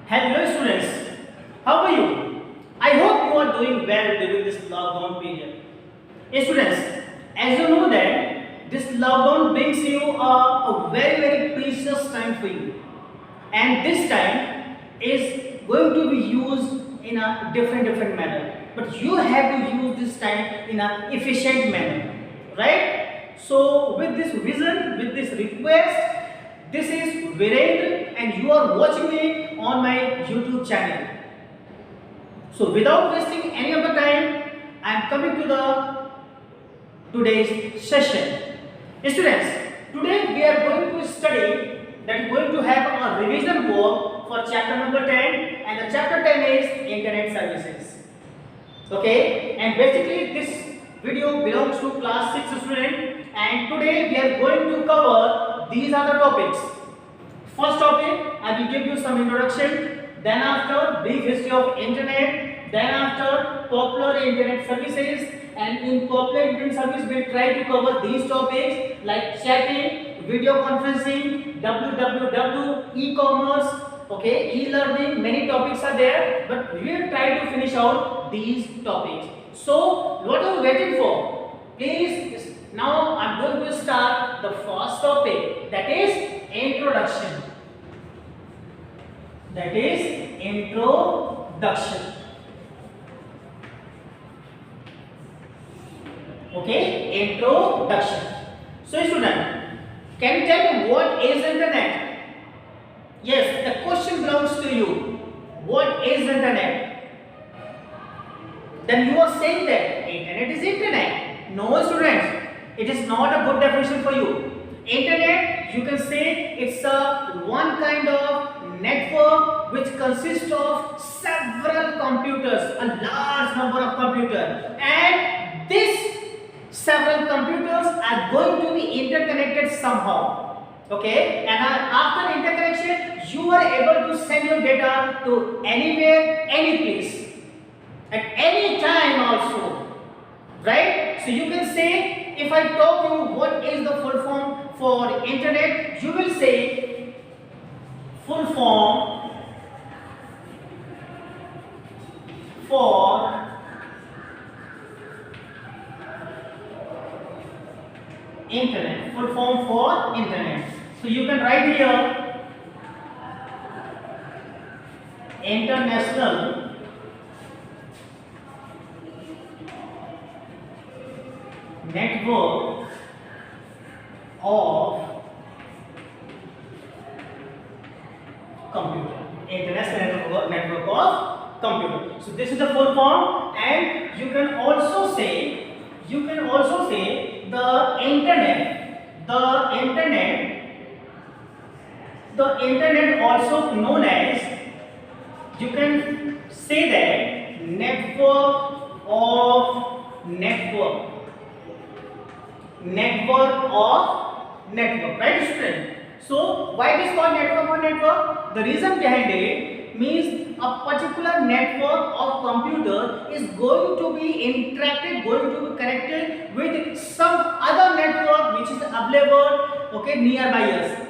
Hello students, how are you? I hope you are doing well during this lockdown period. Students, as you know that this lockdown brings you a very precious time for you, and this time is going to be used in a different manner. But you have to use this time in a efficient manner, right? So with this vision, with this request, this is Virendra and you are watching me on my YouTube channel. So without wasting any of the time, I am coming to the today's session. Students, today we are going to study that is going to have a revision work for chapter number 10, and the chapter 10 is Internet Services. Okay, and basically this video belongs to class 6 student, and today we are going to cover these are the topics. First topic, I will give you some introduction, then after brief history of internet, then after popular internet services, and in popular internet service we will try to cover these topics like chatting, video conferencing, www, e-commerce, okay, e-learning. Many topics are there, but we will try to finish out these topics. So what are you waiting for? Please, now I am going to start the first topic, that is introduction. That is introduction. Okay, introduction. So student, can you tell me what is internet? Yes, the question belongs to you. What is internet? Then you are saying that internet is internet. No students, it is not a good definition for you. Internet, you can say it's a one kind of network which consists of several computers, a large number of computers, and these several computers are going to be interconnected somehow. Okay, and after interconnection, you are able to send your data to anywhere, any place, at any time also, right? So you can say, if I talk you what is the full form for internet, you will say full form for internet. Full form for internet. So you can write here international network of computer. International network of computer. So this is the full form, and you can also say the internet also known as, you can say that network of network, right student? So why it is called network of network? The reason behind it means a particular network of computer is going to be interacted, going to be connected with some other network which is available, okay, nearby us.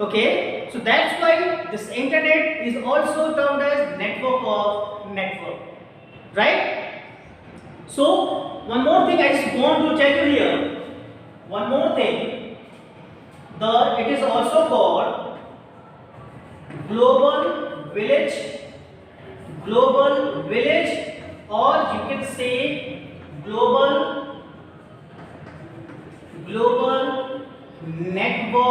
Okay, so that's why this internet is also termed as network of network, right? So one more thing I just want to tell you here. One more thing. It is also called global village, or you can say global network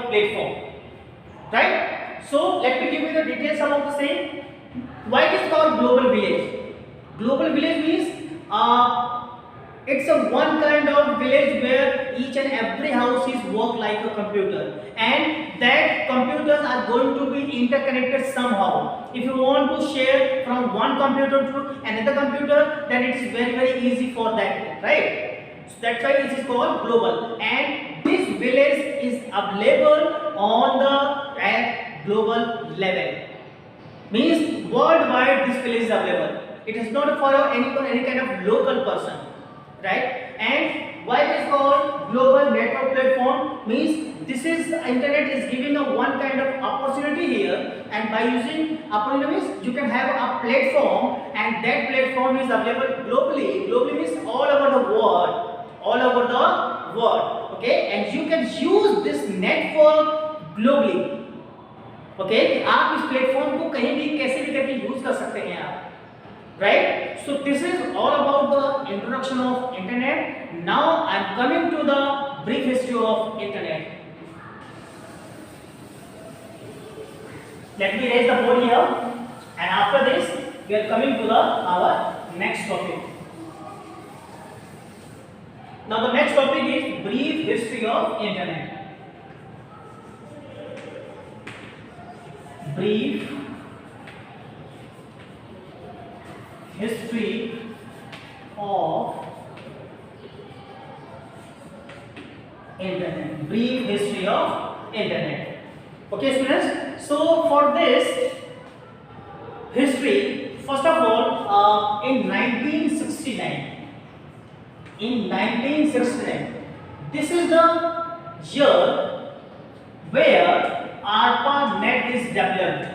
platform, right? So let me give you the details about the same. Why it is called global village? Global village means it's a one kind of village where each and every house is work like a computer, and that computers are going to be interconnected somehow. If you want to share from one computer to another computer, then it is very easy for that, right? So that's why this is called global, and this village is available on the global level. Means worldwide this village is available. It is not for any kind of local person. right? And why it is called global network platform means this is internet is giving a one kind of opportunity here, and by using opportunity means you can have a platform, and that platform is available globally. Globally means all over the world, all over the world, okay? And you can use this network globally, okay? कि आप इस platform को कहीं भी कैसे भी करके use कर सकते हैं आप, right? So this is all about the introduction of internet. Now I am coming to the brief history of internet. Let me raise the board here, and after this we are coming to the our next topic. Now the next topic is brief history of internet. Brief history of internet. Brief history of internet. Okay, students. So for this history, first of all, in 1969, this is the year where ARPANET is developed.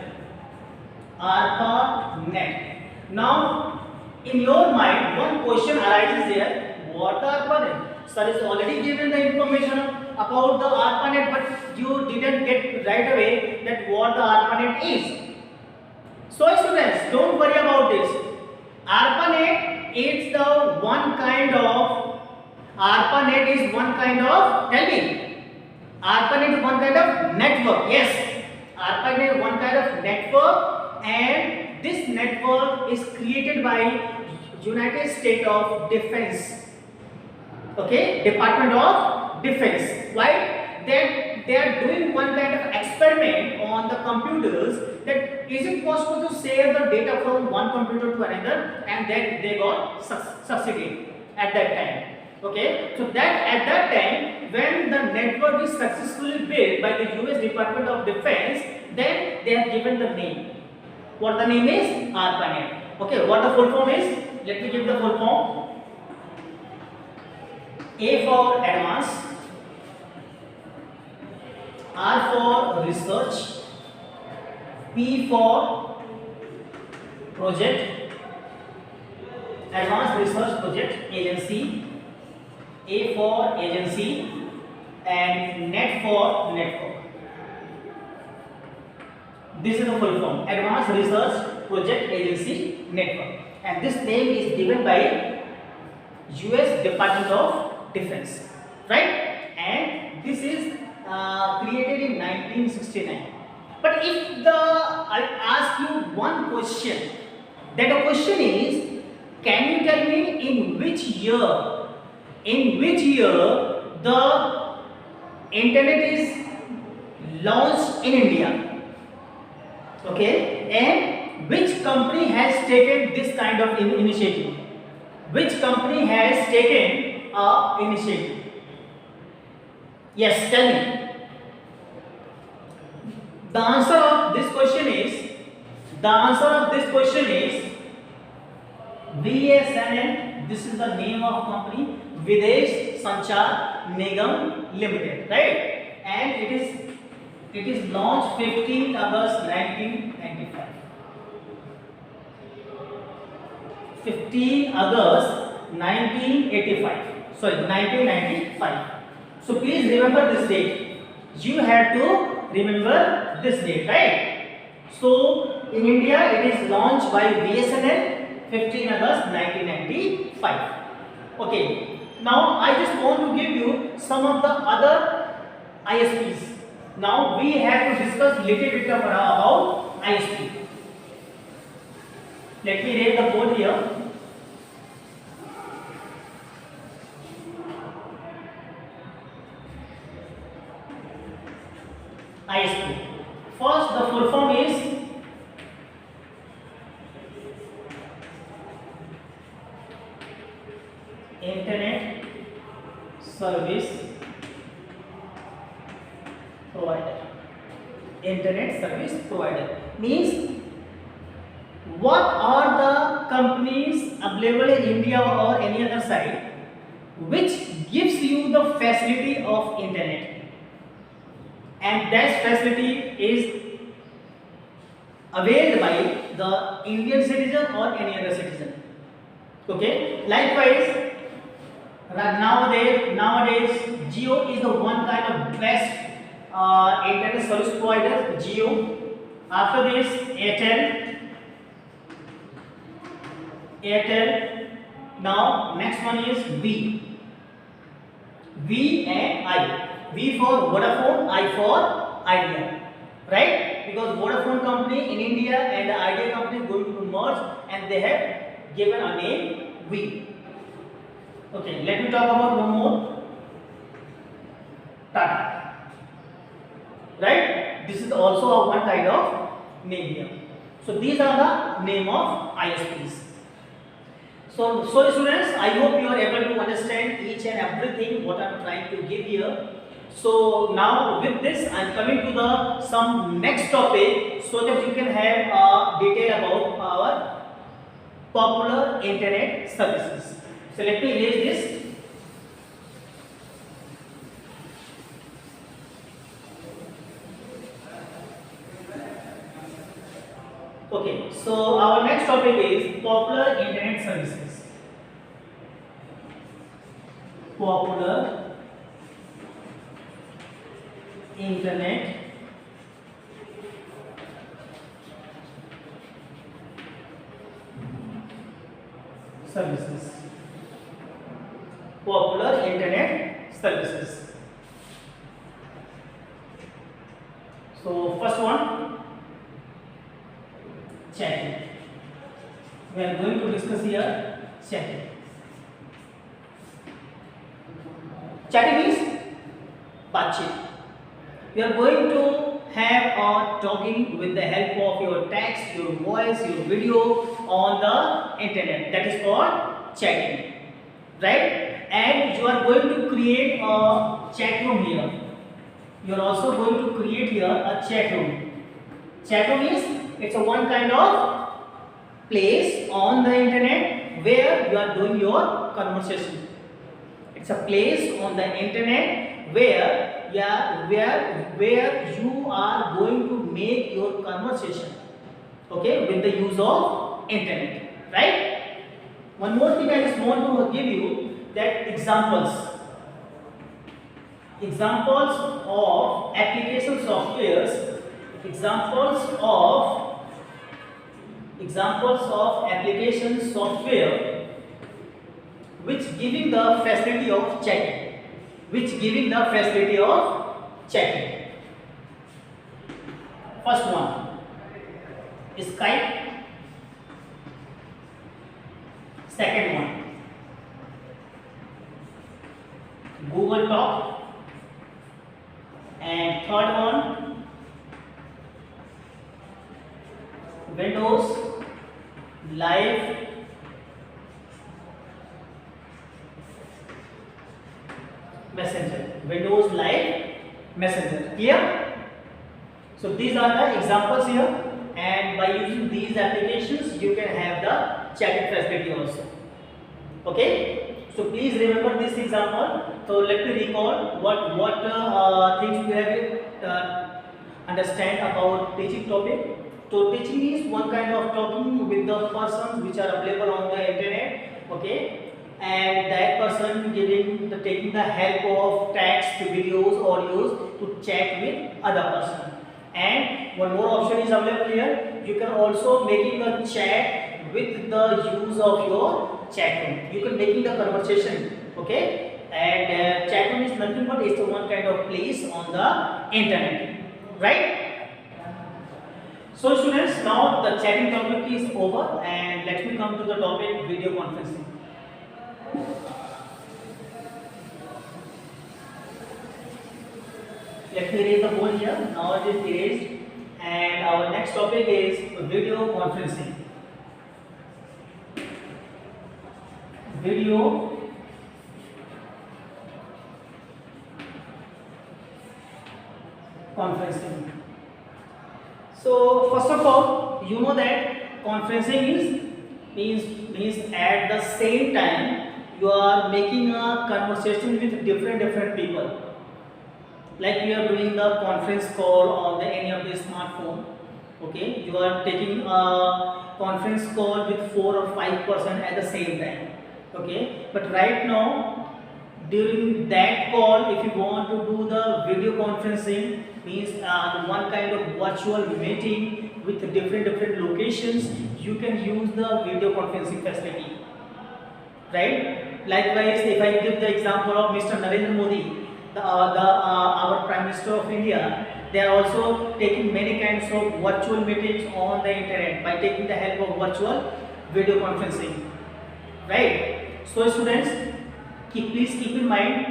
ARPANET. Now, in your mind, one question arises there: what ARPANET? Sir is already given the information about the ARPANET, but you didn't get right away that what the ARPANET is. So, students, don't worry about this. ARPANET is the one kind of ARPANET is one kind of, tell me, ARPANET is one kind of network. Yes, ARPANET is one kind of network, and this network is created by United States of Defense. Okay, Department of Defense. Why? They are doing one kind of experiment on the computers, that is it possible to share the data from one computer to another, and then they got succeeded at that time. Okay, so that at that time when the network is successfully built by the US Department of Defense, then they have given the name. What the name is? ARPANET. Okay, what the full form is? Let me give the full form. A for advanced, R for research, P for project, advanced research project agency, A for agency, and net for network. This is the full form: advanced research project agency network, and this name is given by US Department of Defense, right? And this is created in 1969. But if I ask you one question, that the question is, can you tell me in which year the internet is launched in India? Okay, and which company has taken this kind of initiative? Which company has taken initiative? Yes, tell me. The answer of this question is BSNL. This is the name of company, Videsh Sanchar Nigam Limited, right? And it is launched 15 August 1995. 15 August 1985. Sorry, 1995. So please remember this date. You have to remember this date, right? So in India it is launched by BSNL 15 August 1995. Okay. Now I just want to give you some of the other ISPs. Now we have to discuss little bit about ISP. Let me raise the board here. ISP. First, the full form is Internet Service Provider. Internet Service Provider means what are the companies available in India or any other side which gives you the facility of internet, and that facility is availed by the Indian citizen or any other citizen. Okay, likewise, nowadays Jio is the one kind of best internet service provider. Jio. After this, Airtel. Now next one is V and I. V for Vodafone, I for Idea. Right? Because Vodafone company in India and the Idea company is going to merge, and they have given a name V. Okay, let me talk about one more. Tata. Right? This is also a one kind of name here. So these are the name of ISPs. So students, I hope you are able to understand each and everything what I am trying to give here. So now with this I am coming to the some next topic, so that you can have a detail about our popular internet services. So let me erase this. Okay, so our next topic is popular internet services. Popular internet services. Popular internet services. So first one, chatting. We are going to discuss here chatting. Chatting is baatcheet. We are going to have a talking with the help of your text, your voice, your video on the internet. That is called chatting, right? And you are going to create a chat room here. You are also going to create here a chat room. Chat room is, it's a one kind of place on the internet where you are doing your conversation. It's a place on the internet where you are going to make your conversation, okay, with the use of internet, right? One more thing I just want to give you, that examples of application softwares, examples of application software which giving the facility of chatting. First one is Skype. Second one, Google Talk. And third one, Windows Live Messenger. Windows Live Messenger. Clear? So these are the examples here, and by using these applications you can have the chatting facility also. Okay? So please remember this example. So let me recall what things we have understand about teaching topic. So teaching is one kind of talking with the persons which are available on the internet. Okay, and that person taking the help of text, videos, audios to chat with other person. And one more option is available here. You can also making a chat with the use of your chat room. You can making the conversation. Okay, and chat room is nothing but it's one kind of place on the internet, right? So students, now the chatting topic is over, and let me come to the topic video conferencing. Let me erase the board here. Now it is erased, and our next topic is video conferencing. Video conferencing. So first of all, you know that conferencing means at the same time you are making a conversation with different people. Like you are doing the conference call on the any of the smartphone. Okay, you are taking a conference call with 4 or 5 person at the same time. Okay, but right now during that call, if you want to do the video conferencing, means one kind of virtual meeting with different locations, you can use the video conferencing facility, right? Likewise, if I give the example of Mr. Narendra Modi, our Prime Minister of India, they are also taking many kinds of virtual meetings on the internet by taking the help of virtual video conferencing, right? So students, please keep in mind,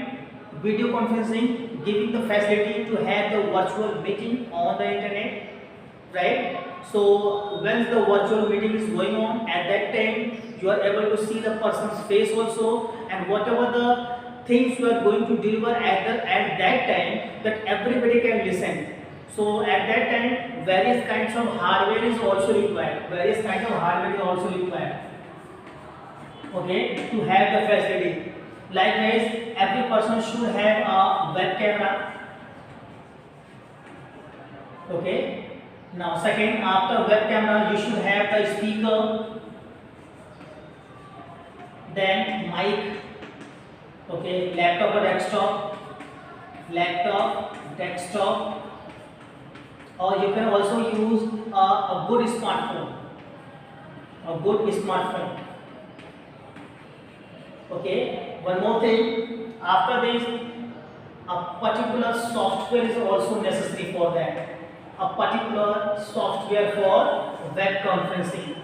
video conferencing giving the facility to have the virtual meeting on the internet, right? So when the virtual meeting is going on, at that time you are able to see the person's face also, and whatever the things you are going to deliver at that time, that everybody can listen. So at that time various kinds of hardware is also required. Okay, to have the facility. Likewise, every person should have a web camera. Okay. Now, second, after web camera, you should have the speaker, then mic. Okay, laptop or desktop, or you can also use a good smartphone. Okay, one more thing, after this, a particular software is also necessary for that. A particular software for web conferencing.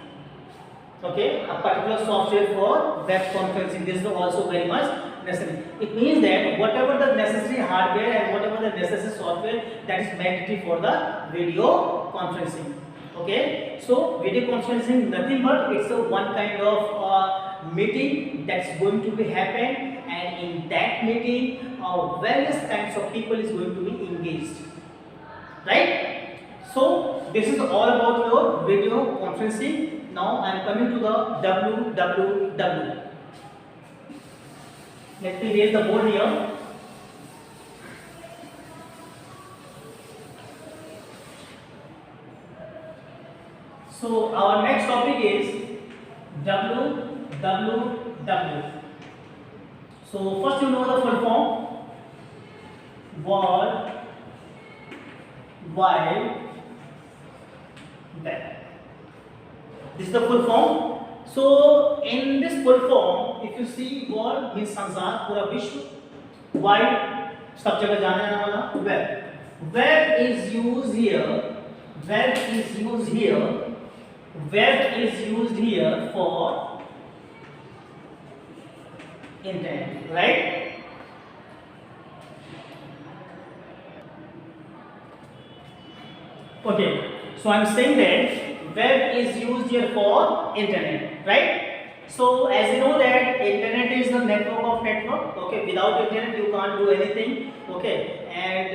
Okay, a particular software for web conferencing. This is also very much necessary. It means that whatever the necessary hardware and whatever the necessary software, that is mandatory for the video conferencing. Okay, so video conferencing nothing but it's a one kind of meeting that's going to be happen, and in that meeting various kinds of people is going to be engaged, right? So this is all about your video conferencing. Now I am coming to the www. Let me raise the board here. So our next topic is www. So first you know the full form. World Wide Web. This is the full form. So in this full form, if you see, world means संसार, पूरा विश्व, wide सब जगह जाने वाला, web. Web is used here. Web is used here for internet, right? Okay, so I'm saying that web is used here for internet, right? So as you know that internet is the network of network. Okay, without internet you can't do anything. Okay, and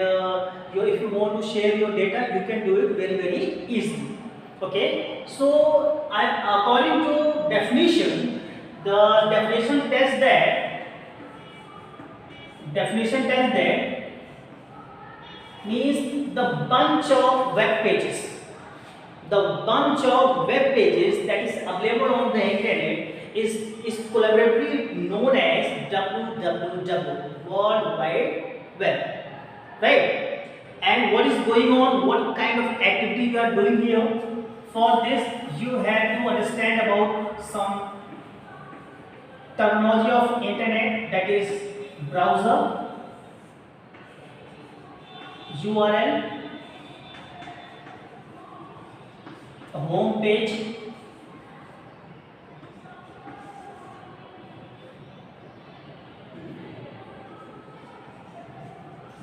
if you want to share your data, you can do it very easily. Okay, so according to definition, the definition tells that means the bunch of web pages. The bunch of web pages that is available on the internet is collaboratively known as www, World Wide Web, right? And what is going on, what kind of activity you are doing here? For this you have to understand about some terminology of internet, that is browser, URL, a home page,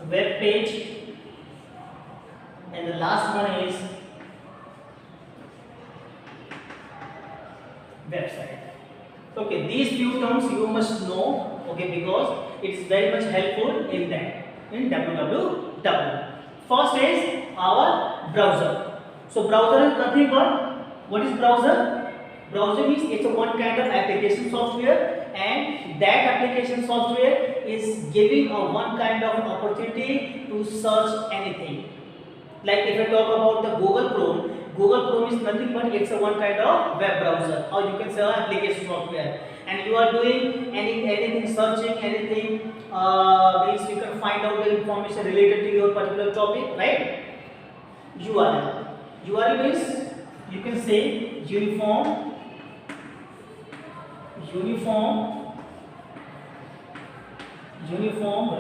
web page, and the last one is website. Okay, these few terms you must know, okay, because it is very much helpful in that, in www. First is our browser. So browser is nothing but, what is browser? Browser means it's a one kind of application software and that application software is giving a one kind of opportunity to search anything. Like if I talk about the Google Chrome is nothing but it's a one kind of web browser, or you can say application software. And you are doing anything, searching anything, means you can find out the information related to your particular topic, right? URL means you can say uniform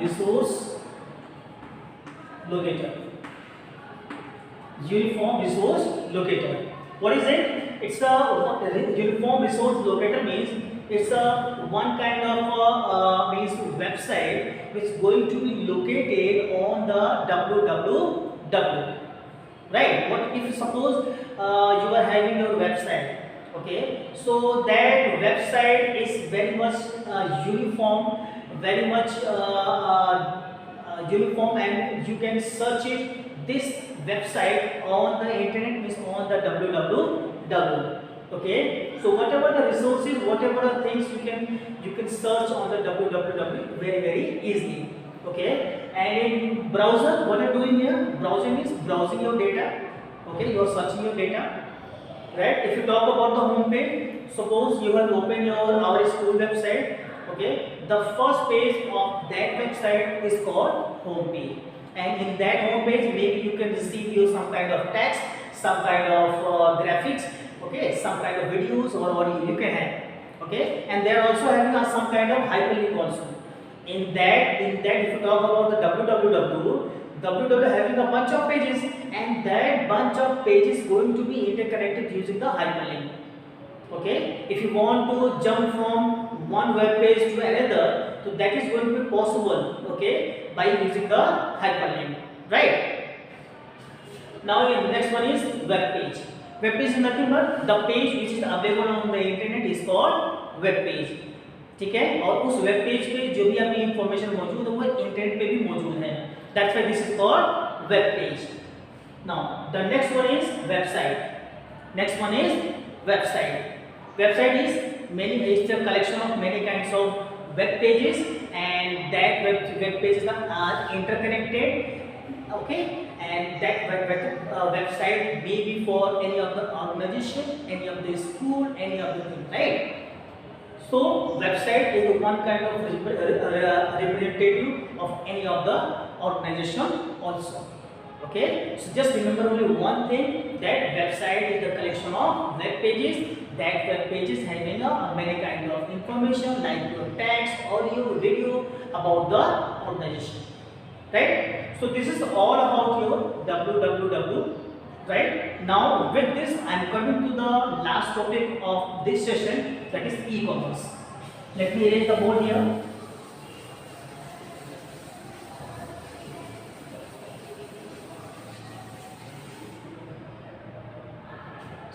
resource locator. Uniform resource locator. What is it? It's a uniform resource locator means it's a one kind of means website which is going to be located on the www. Right? What if suppose you are having your website? Okay, so that website is very much uniform, very much uniform, and you can search it this website on the internet, means on the www. Okay, so whatever the resources, whatever the things you can search on the www very easily. Okay, and in browser, what are you doing here? Browsing is browsing your data. Okay, you are searching your data. Right? If you talk about the home page, suppose you have opened our school website. Okay, the first page of that website is called home page, and in that home page maybe you can receive some kind of text, some kind of graphics, okay, some kind of videos or audio you can have. Okay, and they are also having some kind of hyperlink also. In that if you talk about the www having a bunch of pages, and that bunch of pages going to be interconnected using the hyperlink. Okay, if you want to jump from one web page to another, so that is going to be possible, okay, by using the hyperlink, right? Now the next one is web page. Web page is nothing but the page which is available on the internet is called web page. ठीक है, और उस web page पे जो भी आपकी information मौजूद है वो इंटरनेट पे भी मौजूद है. That's why this is called web page. Now the next one is website. Website is it's a collection of many kinds of web pages, and that web pages are interconnected. Okay, and that website may be for any of the organization, any of the school, any of the thing, right? So website is one kind of representative of any of the organization also. Okay, so just remember only one thing, that website is the collection of web pages. That web pages having many kind of information like your text, audio, video about the organization, right? So this is all about your www, right? Now with this I am coming to the last topic of this session, that is e-commerce. Let me erase the board here.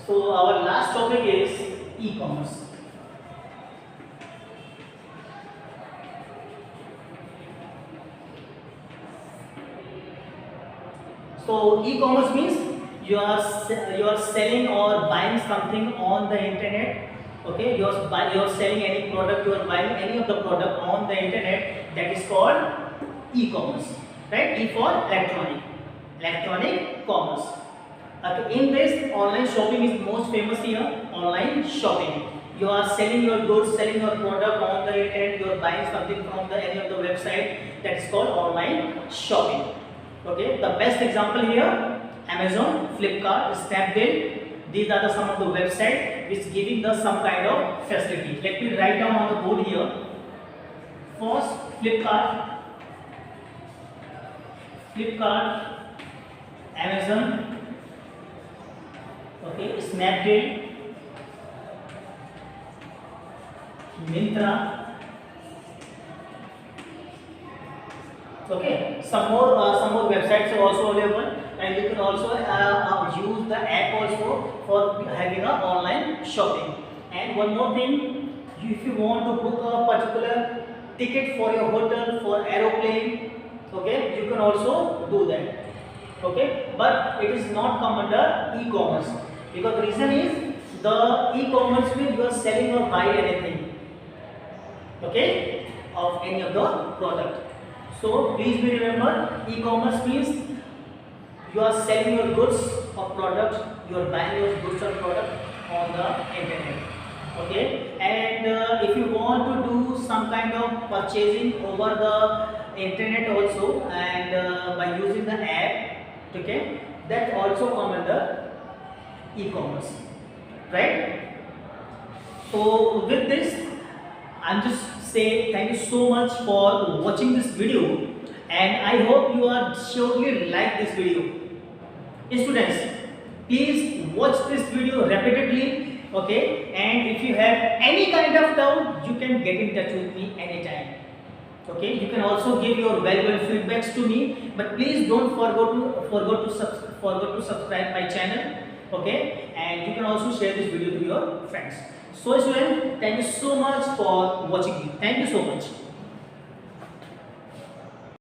So our last topic is e-commerce. So e-commerce means you are selling or buying something on the internet. Okay, you are selling any product, you are buying any of the product on the internet. That is called e-commerce, right? E for electronic commerce. Okay, in this, online shopping is most famous here. Online shopping, you are selling your goods, selling your product on the internet, you are buying something from any of the website. That is called online shopping. Okay, the best example here, Amazon, Flipkart, Snapdeal. These are some of the websites which giving us some kind of facility. Let me write down on the board here. First, Flipkart, Amazon. Okay, Snapdeal, Myntra. Okay, some more websites are also available, and you can also use the app also for having a online shopping. And one more thing, if you want to book a particular ticket for your hotel, for aeroplane, okay, you can also do that. Okay, but it is not come under e-commerce. Because the reason is, the e-commerce means you are selling or buy anything. okay, of any of the product. So please be remember, e-commerce means you are selling your goods or product, you are buying your goods or product on the internet, okay. And if you want to do some kind of purchasing over the internet also, and by using the app, okay, that also come under e-commerce, right? So with this, I'm just say thank you so much for watching this video, and I hope you are surely like this video. Students, please watch this video repeatedly, okay, and if you have any kind of doubt, you can get in touch with me anytime, okay. You can also give your valuable feedbacks to me, but please don't forget to subscribe my channel, okay, and you can also share this video to your friends. So students, thank you so much for watching me. Thank you so much.